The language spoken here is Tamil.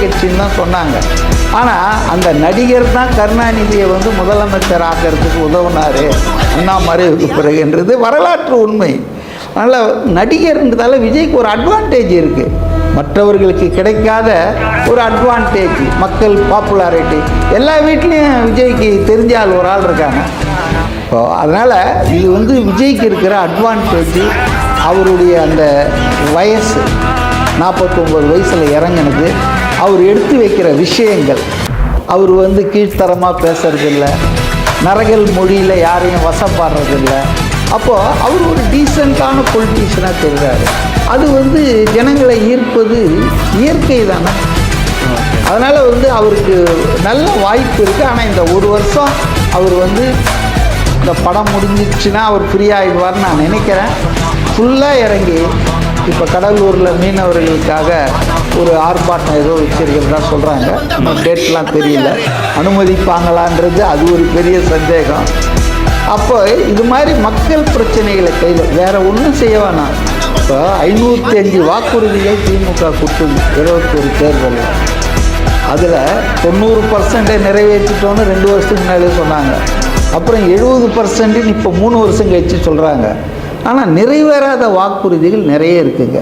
கட்சின்னு தான் சொன்னாங்க. ஆனால் அந்த நடிகர் தான் கருணாநிதியை வந்து முதலமைச்சர் ஆக்கிறதுக்கு உதவுனார் அண்ணா மறைவுக்கு பிறகுன்றது வரலாற்று உண்மை. அதனால் நடிகர்ன்றதால விஜய்க்கு ஒரு அட்வான்டேஜ் இருக்குது, மற்றவர்களுக்கு கிடைக்காத ஒரு அட்வான்டேஜ். மக்கள் பாப்புலாரிட்டி எல்லா வீட்லேயும் விஜய்க்கு தெரிஞ்ச ஆள் ஒரு ஆள் இருக்காங்க. ஸோ அதனால் இது வந்து விஜய்க்கு இருக்கிற அட்வான்டேஜ். அவருடைய அந்த வயசு 49 வயசில் இறங்கினது, அவர் எடுத்து வைக்கிற விஷயங்கள், அவர் வந்து கீழ்த்தரமாக பேசுறதில்ல, நரகல் மொழியில் யாரையும் வசப்பாடுறதில்ல. அப்போது அவர் ஒரு டீசெண்டான பொலிட்டீஷியனாக தெரிகிறாரு. அது வந்து ஜனங்களை ஈர்ப்பது இயற்கை தானே. அதனால் வந்து அவருக்கு நல்ல வாய்ப்பு இருக்குது. ஆனால் இந்த ஒரு வருஷம் அவர் வந்து இந்த படம் முடிஞ்சிடுச்சுன்னா அவர் ஃப்ரீ ஆகிடுவார்னு நான் நினைக்கிறேன். ஃபுல்லாக இறங்கி இப்போ கடலூரில் மீனவர்களுக்காக ஒரு ஆர்ப்பாட்டம் ஏதோ வச்சிருக்கிறதா சொல்கிறாங்க. இன்னும் டேட்லாம் தெரியல, அனுமதிப்பாங்களான்றது அது ஒரு பெரிய சந்தேகம். அப்போ இது மாதிரி மக்கள் பிரச்சனைகளை கையில் வேறு ஒன்றும் செய்ய வேணாம். இப்போ 505 வாக்குறுதிகள் திமுக கொடுத்தது 21 தேர்தலில். அதில் 90% நிறைவேற்றிட்டோன்னு 2 வருஷத்துக்கு முன்னாலே சொன்னாங்க. அப்புறம் 70% இப்போ 3 வருஷம் கழிச்சு சொல்கிறாங்க. ஆனால் நிறைவேறாத வாக்குறுதிகள் நிறைய இருக்குங்க.